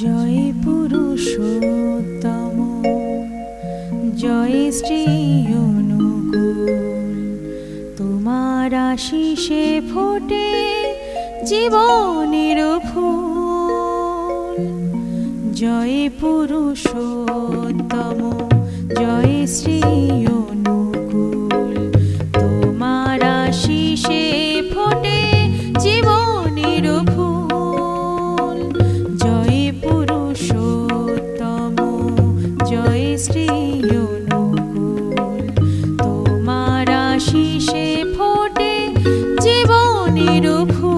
জয় পুরুষোত্তম, জয় শ্রী অনুকূল, তোমার আশিসে ফোটে জীবনের ফুল। জয় পুরুষোত্তম, জয় শ্রী অনুকূল, তোমার আশিসে ফোটে জীবনের ফুল। জয় পুরুষোত্তম, জয় শ্রী অনুকূল, তোমার আশিসে ফোটে জীবনের ফুল।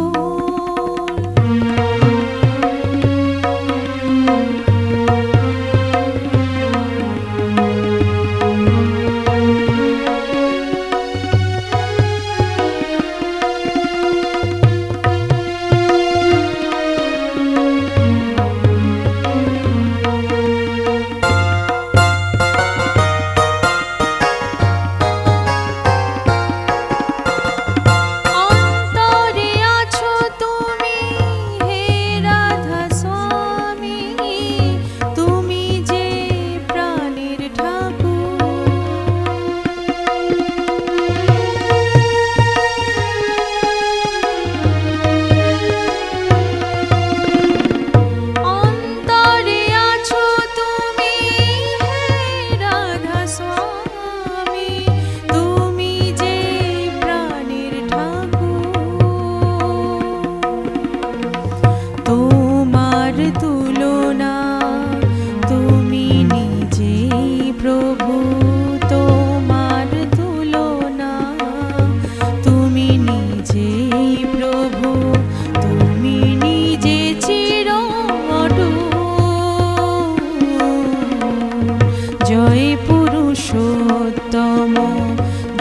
জয় পুরুষোত্তম,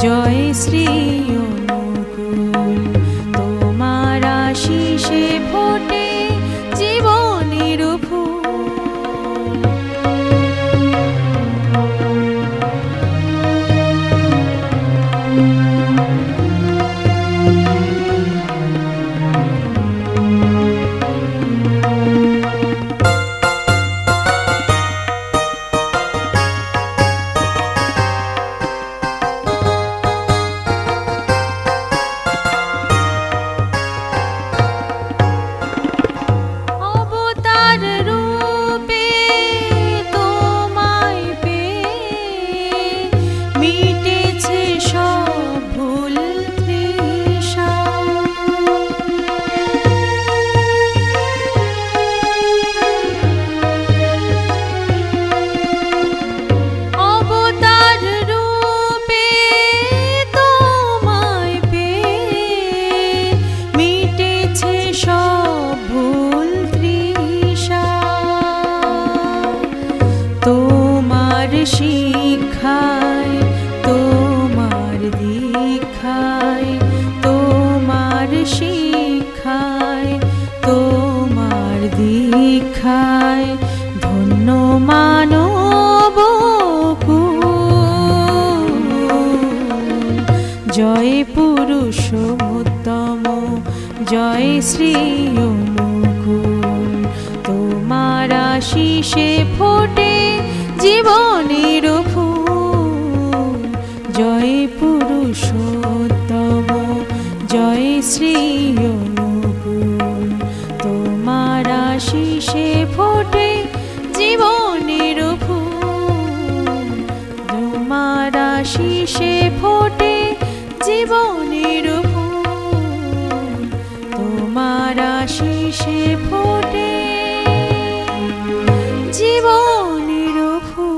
জয় শ্রী অনুকূল, তোমার আশিসে ফোটে জীবনের ফুল। শিক্ষায় তোমার দীক্ষায়, তোমার শিক্ষায় তোমার দীক্ষায় ধন্য মানব কুল। জয় পুরুষোত্তম, জয় শ্রী অনুকূল, তোমার আশিসে ফোটে জীবনের ফুল। জয় পুরুষোত্তম, জয় শ্রী অনুকূল, তোমার আশিসে ফোটে জীবনের ফুল। তোমার আশিসে ফোটে জীবনের ফুল, তোমার আশিসে ফোটে জীবনের ফুল।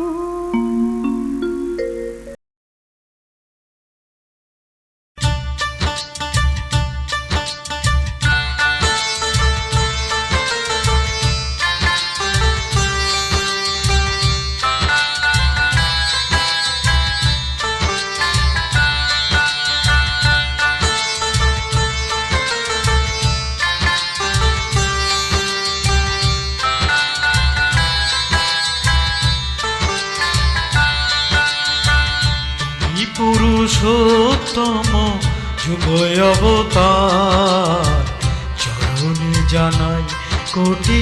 পুরুষোত্তম যুগ অবতার, চরণে জানাই কোটি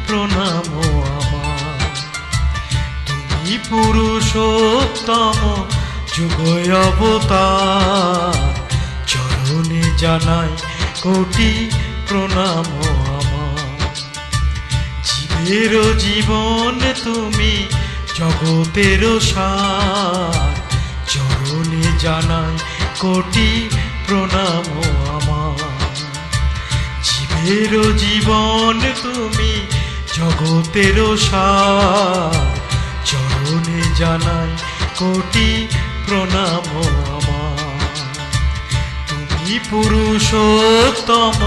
প্রণাম আমার। তুমি পুরুষোত্তম যুগ অবতার, চরণে জানাই কোটি প্রণাম আমার। জীবের জীবন তুমি জগতের সার, চরণে জানাই কোটি প্রণাম আমার। জীবের জীবন তুমি জগতের সার, চরণে জানাই কোটি প্রণাম আমার। তুমি পুরুষোত্তম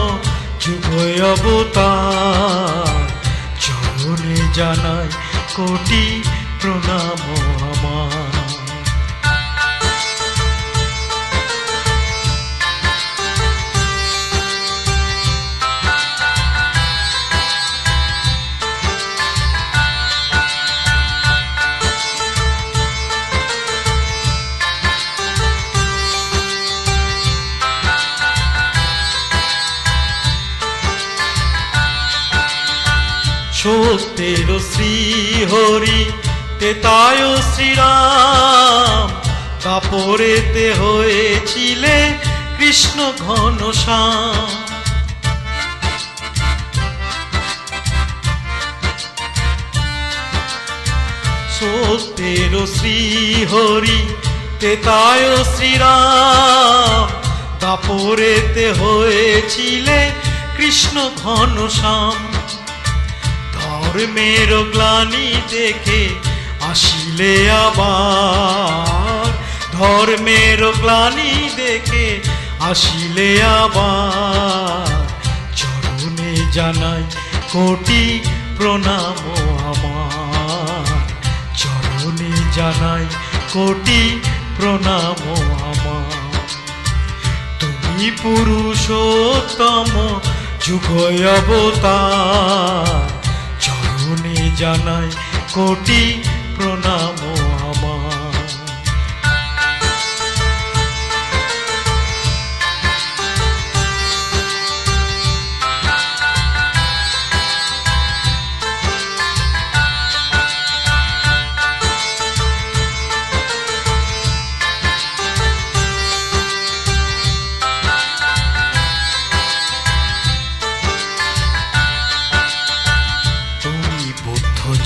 যুগ অবতার, চরণে জানাই কোটি প্রণাম আমার। সত্যের শ্রী হরি তেতায় শ্রীরাম, দাপরেতে হয়েছিলে কৃষ্ণ ঘনশ্যাম। সত্যের শ্রী হরি তেতায় শ্রীরাম, দাপরেতে হয়েছিলে কৃষ্ণ ঘনশ্যাম। ধর্মের গ্লানি দেখে আসিলে আবার, ধর্মের গ্লানি দেখে আসিলে আবার। চরণে জানাই কোটি প্রণাম আমার, চরণে জানাই কোটি প্রণাম আমার। তুমি পুরুষোত্তম যুগ অবতার, চরণে জানাই কোটি প্রণাম আমার।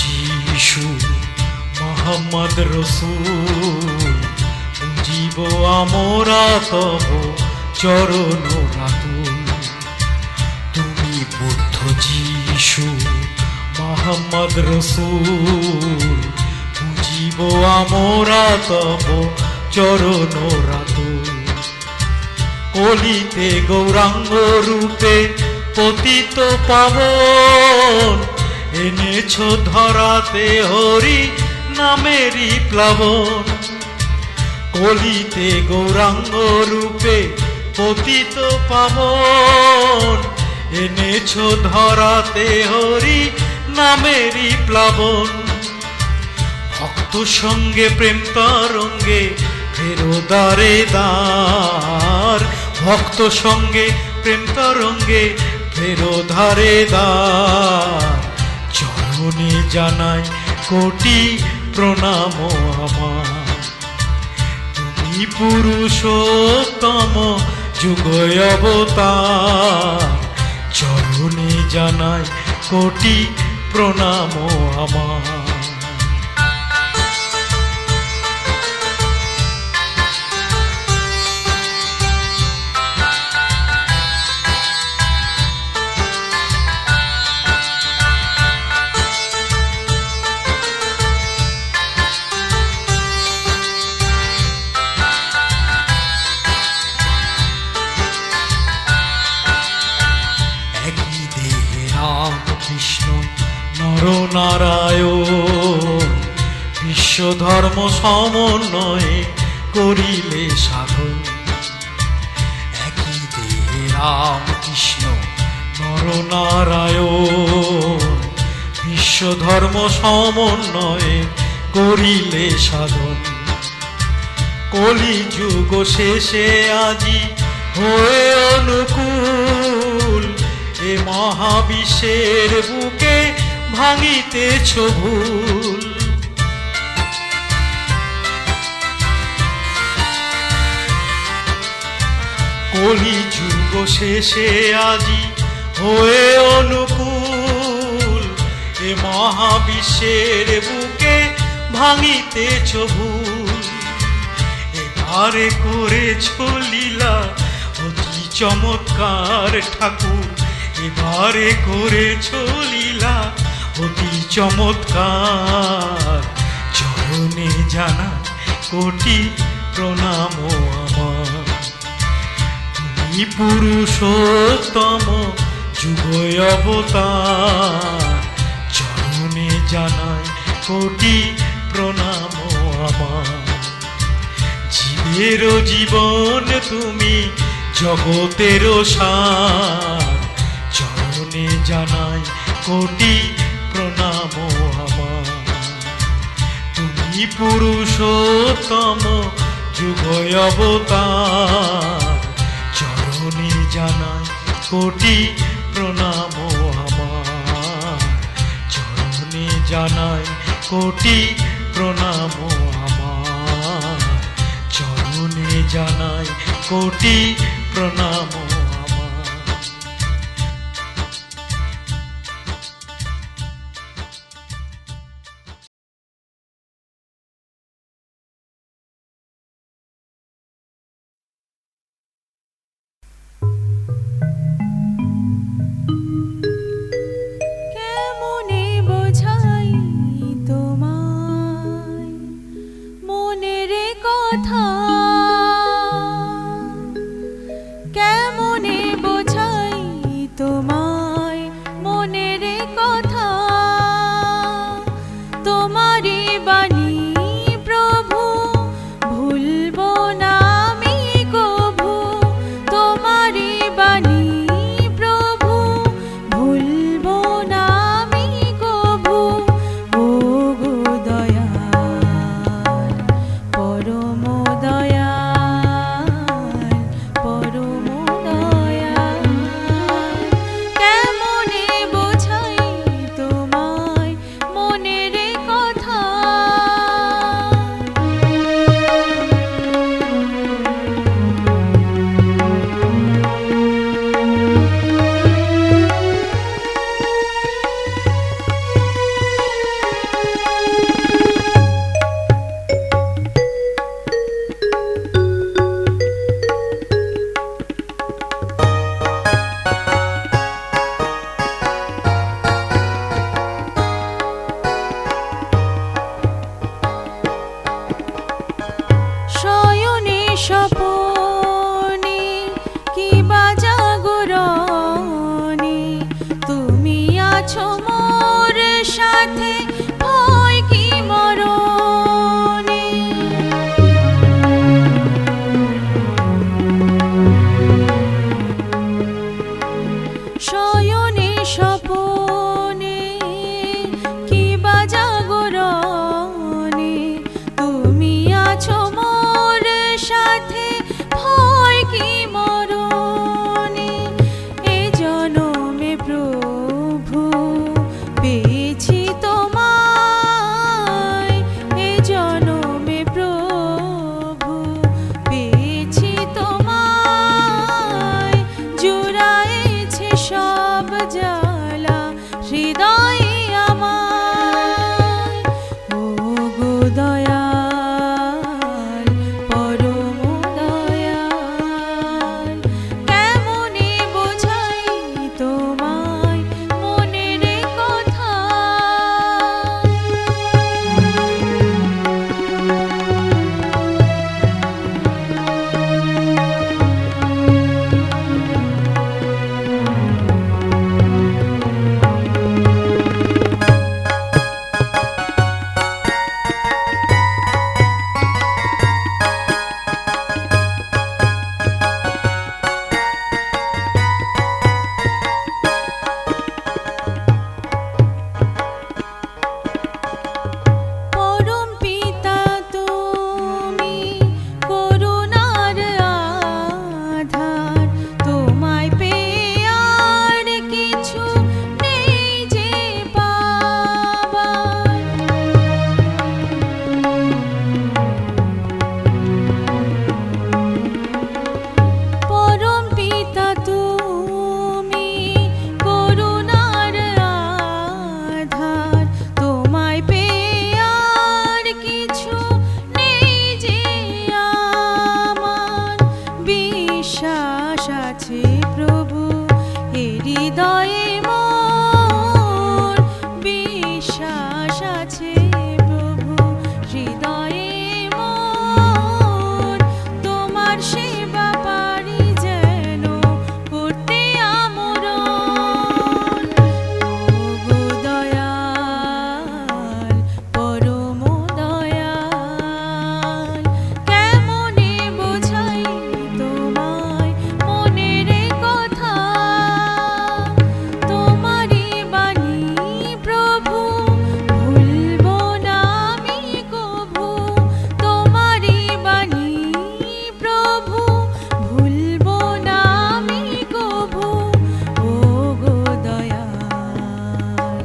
যিশু মোহাম্মদ রসূল, জীব আমরা তব চরণ রাতুল। তুমি বুদ্ধ যিশু মোহাম্মদ রসূল, জীব আমরা তব চরণ রাতুল। কলিতে গৌরাঙ্গ রূপে পতিত পাবন, এনেছ ধরাতে হরি নামেরই প্লাবন। কলিতে গৌরাঙ্গ রূপে পতিত পাবন, এনেছ ধরাতে হরি নামেরই প্লাবন। ভক্ত সঙ্গে প্রেম তরঙ্গে ফেরো দ্বারে দ্বার, ভক্ত সঙ্গে প্রেম তরঙ্গে ফেরো ধারে দ্বার। চরণে জানাই কোটি প্রণাম আমার। তুমি পুরুষোত্তম যুগ অবতার, চরণে জানাই কোটি প্রণাম আমার। কৃষ্ণ নরনারায়ণ, বিশ্ব ধর্ম সমন্বয়ে করিলে সাধন। একই দেহে রাম কৃষ্ণ নরনারায়ণ, বিশ্ব ধর্ম সমন্বয়ে করিলে সাধন। কলিযুগ শেষে আজি হয়ে অনুকূল এ মহাবিশ্বের বুকে ভাঙিতেছ ভুল। কলিযুগ শেষে আজি হয়ে অনুকূল এ মহাবিশ্বের বুকে ভাঙিতেছ ভুল। এবারে করেছ লীলা অতি চমৎকার ঠাকুর, এবারে করেছ লীলা অতি চমৎকার। চরণে জানা কোটি প্রণাম আমার, তুমি পুরুষোত্তম যুগ অবতার। চরণে জানাই কোটি প্রণাম আমার, জীবের জীবন তুমি জগতের সার। চরণে জানাই কোটি প্রণাম আমার, তুমি পুরুষোত্তম যুগ অবতার। চরণে জানাই কোটি প্রণাম আমার, চরণে জানাই কোটি প্রণাম আমার, চরণে জানাই কোটি প্রণাম আমার। কেমনে বোঝাই তোমায় মনের কথা, কেমনে বোঝাই তোমায় মনের কথা। তোমারই বাণী প্রভু ভুলবো না আমি কভু, তোমারই বাণী প্রভু ভুলবো না আমি কভু। ও গো দয়াল পরম দয়াল পরম দয়াল, কেমনে বোঝাই তোমায় মনের কথা। শয়নে স্বপনে কিবা জাগরণে তুমি আছো মোর সাথে, ভয় কি মরণে। শয়নে স্বপনে কিবা জাগরণে তুমি আছো মোর সাথে, ভয় কি মরণে। এ জনমে প্রভু পেয়েছি তোমার আছে প্রভু হৃদয়ে মোর, তোমার সেবা পারি যেন করতে আমরণ। ওগো দয়াল পরম দয়াল, কেমনে বোঝাই তোমায় মনের কথা, তোমারই বাণী প্রভু ভুলবো না আমি কভু, তোমারই বাণী প্রভু ভুলবো না আমি কভু। ওগো দয়াল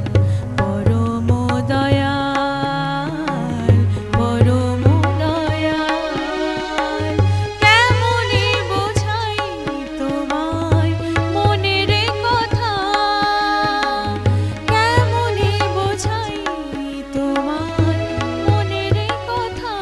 পরম দয়াল পরম দয়াল, কেমনে বোঝাই তোমায় মনের কথা, কেমনে বোঝাই তোমার মনের কথা।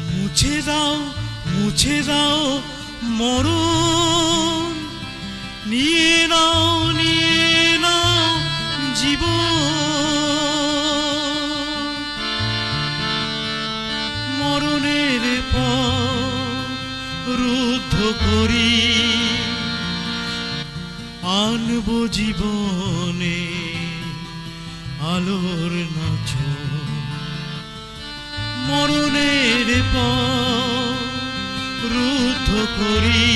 মুছে দাও মুছে দাও মরণ, নিয়ে নাও জীবন। মরণের পর রুদ্ধ করি আনবো জীবনে আলোর নাচন। মরণের পর রুদ্ধ করি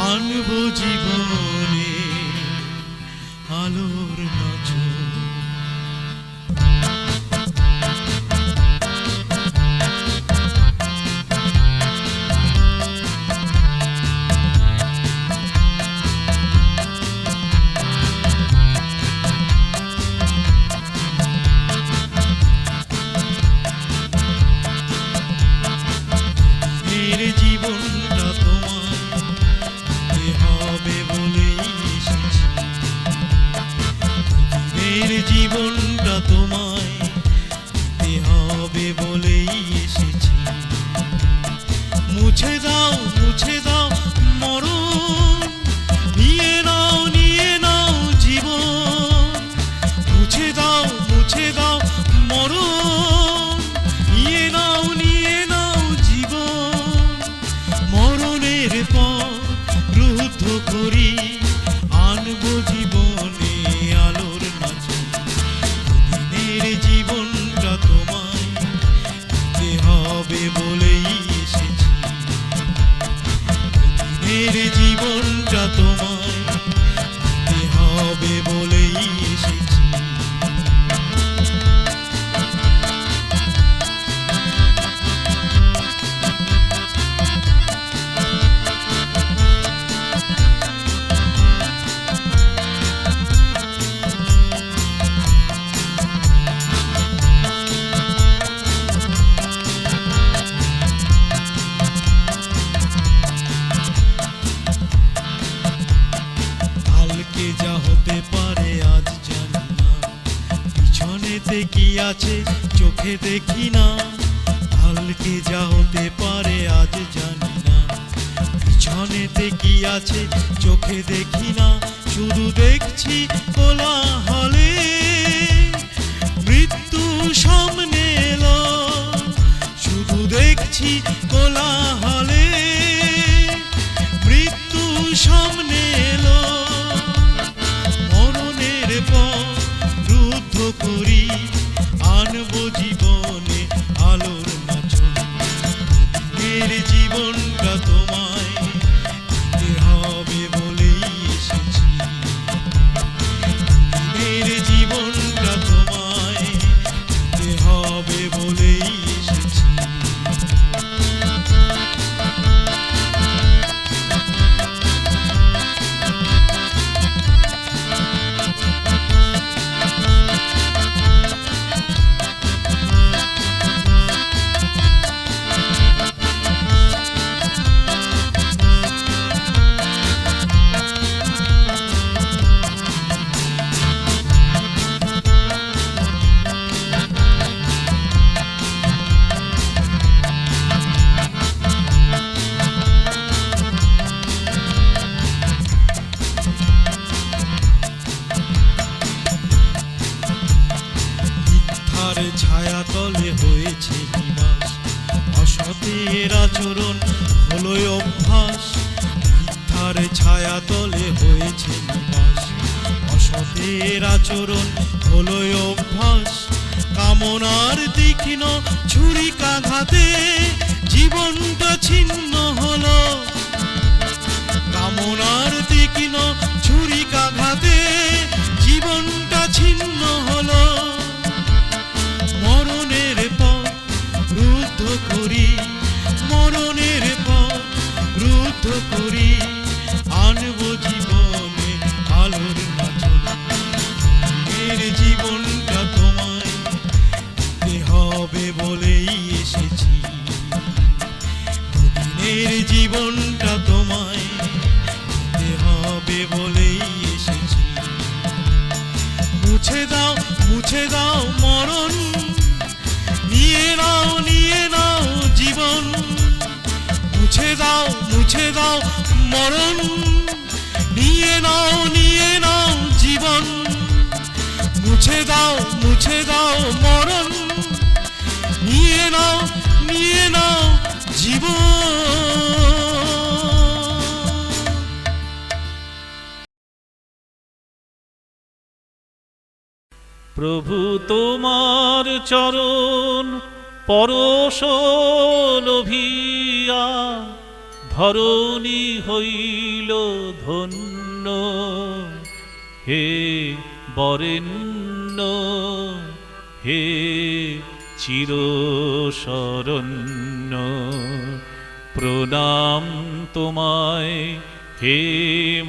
আনবো জীবনে আলোর নাচন। মেরে জীবনটা তোমায় দিতে হবে বলেই এসেছি। মেরে জীবনটা তোমায় দিতে হবে বলেই এসেছি। মুছে দাও মরণ, নিয়ে নাও জীবন। মুছে দাও মরণ, নিয়ে নাও জীবন। মরণের পর রুদ্ধ করি আনবো জীবনে আলোর নাচন। দিনের জীবনটা তোমায় দিতে হবে বলেই এসেছি। দিনের জীবনটা তোমায় দিতে হবে বলেই এসেছি। কালকে যা হতে পারে আজ জানি না, পিছনেতে কি আছে চোখে দেখি না। কালকে যা হতে পারে আজ জানি না, পিছনেতে কি আছে চোখে দেখি না। শুধু দেখছি কোলাহলে মৃত্যু সামনে এলো, শুধু দেখছি কোলাহলে মৃত্যু সামনে এলো। মরণের পর রুদ্ধ করি আনবো জীবনে আলোর নাচন। দিনের জীবনটা তোমায় দিতে হবে বলেই এসেছি। দিনের জীবনটা তোমায় দিতে হবে বলেই এসেছি। অসতের আচরণ হলো অভ্যাস, মিথ্যার ছায়া তলে হয়েছে নিবাস। অসতের আচরণ হলো অভ্যাস, কামনার তীক্ষ্ণ ছুরিকাঘাতে জীবনটা ছিন্ন হলো। কামনার তীক্ষ্ণ ছুরিকাঘাতে জীবনটা ছিন্ন হলো। মরণের পথ রুদ্ধ করি, মরণের পথ রুদ্ধ করি, আনবো জীবনে আলোর নাচন। এর জীবনটা তোমায় দিতে হবে বলেই এসেছি, দুদিনের জীবনটা তোমায় দিতে হবে বলেই এসেছি। মুছে দাও, মুছে দাও মরণ, নিয়ে নাও জীবন। মুছে দাও, মুছে দাও মরণ, নিয়ে নাও জীবন। মুছে দাও, মুছে দাও মরণ, নিয়ে নাও জীবন। প্রভু তোমার চরণ পরশ লোভিয়া ধরণী হইল ধন্য। হে বরেণ্য, হে চিরশরণ্য, প্রণাম তোমায় হে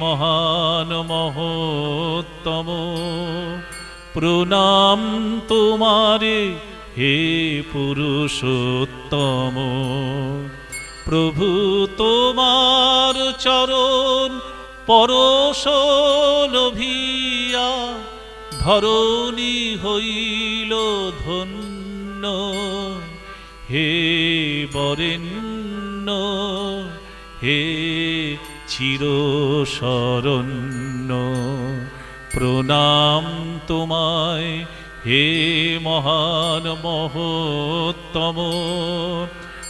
মহান মহোত্তম। প্রণাম তোমারে হে পুরুষোত্তম। প্রভু তোমার চরণ পরশ লোভিয়া ধরণী হইল ধন্য। হে বরেণ্য, হে চিরশরণ্য, প্রণাম তোমায় হে মহান মহোত্তম।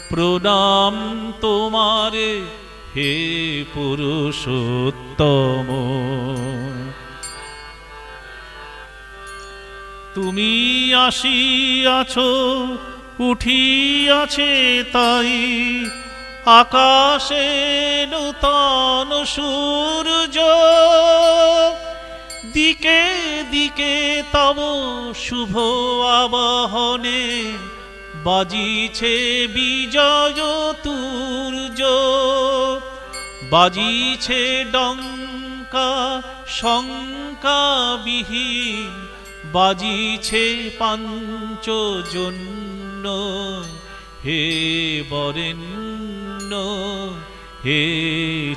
প্রণাম তোমারে হে পুরুষোত্তম। তুমি আসিয়াছ, উঠিয়াছে তাই আকাশে নূতন সূর্য। দিকে দিকে তব শুভ আবাহনে বাজিছে বিজয় তুর্য। বাজিছে ডঙ্কা শঙ্কাবিহীন, বাজিছে পাঞ্চজন্য। হে বরেণ্য, হে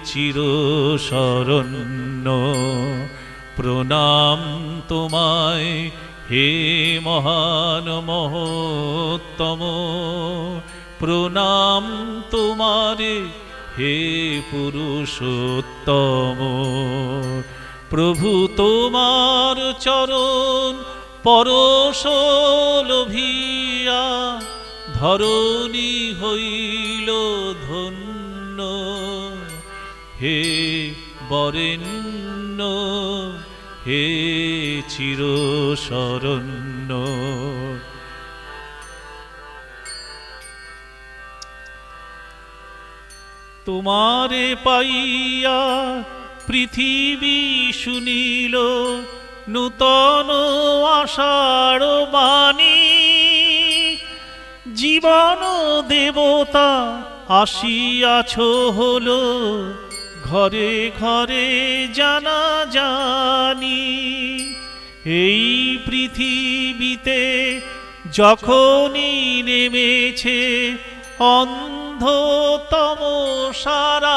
চিরশরণ্য, প্রণাম তোমায় হে মহান মহোত্তম। প্রণাম তোমারে হে পুরুষোত্তম। প্রভু তোমার চরণ পরশ লোভিয়া ধরণী হইল ধন্য। হে বরেণ্য, হে চিরশরণ্য, তোমারে পাইয়া পৃথিবী শুনিল নূতন আষাঢ় বাণী। জীবন দেবতা আসিয়াছ হলো ঘরে ঘরে জানা জানি। এই পৃথিবীতে যখনই নেমেছে অন্ধতম সারাত,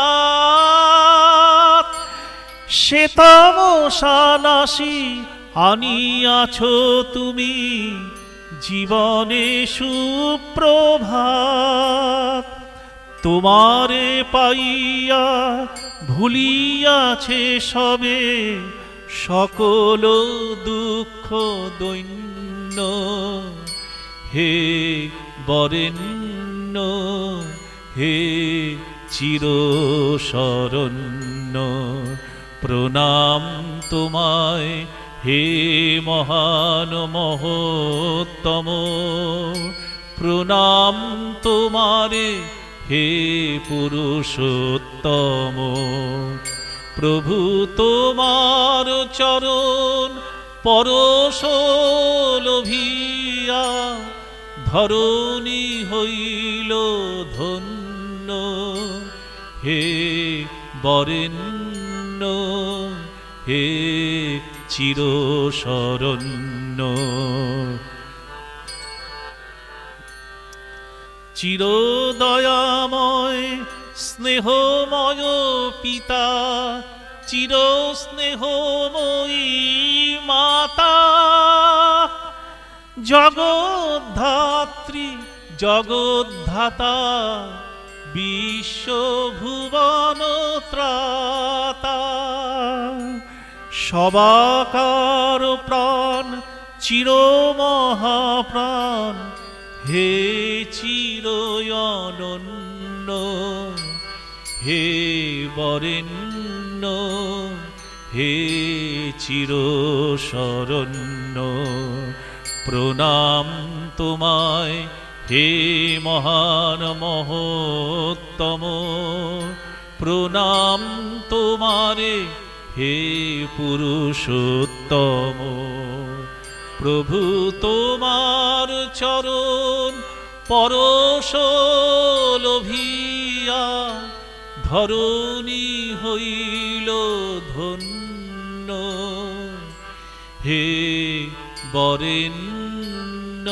সে তামসা নাশি আনিয়াছ তুমি জীবনে সুপ্রভাত। তোমারে পাইয়া ভুলিয়াছে সবে সকল দুঃখ দৈন্য। হে বরেণ্য, হে চিরশরণ্য, প্রণাম তোমায় হে মহান মহোত্তম, প্রণাম তোমারে হে পুরুষোত্তম। প্রভু তোমার চরণ পরশ লোভিয়া ধরণী হইল ধন্য, হে বরেণ্য হে চিরশরণ্য। চিরদয়াময় স্নেহময় পিতা, চির স্নেহময়ী মাতা, জগদ্ধাত্রী জগদ্ধাতা, বিশ্বভুবন ত্রাতা, সবাকার প্রাণ চিরমহাপ্রাণ, হে চিরয়নন্য, হে বরেণ্য হে চিরশরণ্য। প্রণাম তোমায় হে মহান মহোত্তম, প্রণাম তোমারে হে পুরুষোত্তম। প্রভু তোমার চরণ পরশ লোভিয়া ধরণী হইল ধন্য, হে বরেণ্য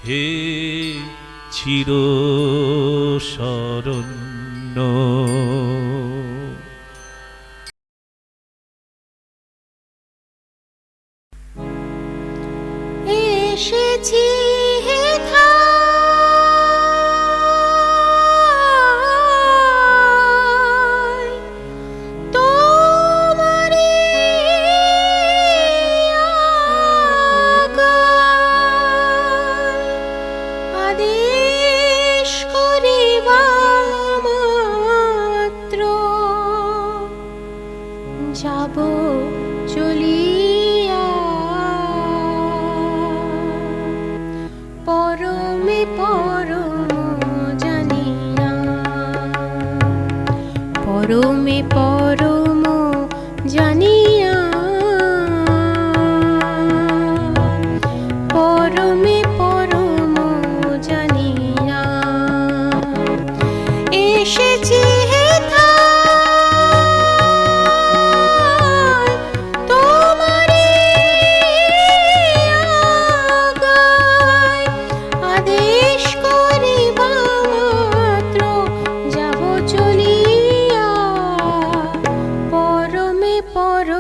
হে চিরশরণ্য। এসেছি হে ধায় তোমারি আজ্ঞায়, আদেশ করিবা মাত্র যাব চলিয়া। পরমে পরম জানিয়া, পরমে পরম জানিয়া, পরমে পরম জানিয়া এসেছি হে ধায় তোমারি আজ্ঞায়, আদেশ করিবা মাত্র যাব চলিয়া। পরমে পরম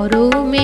পরমে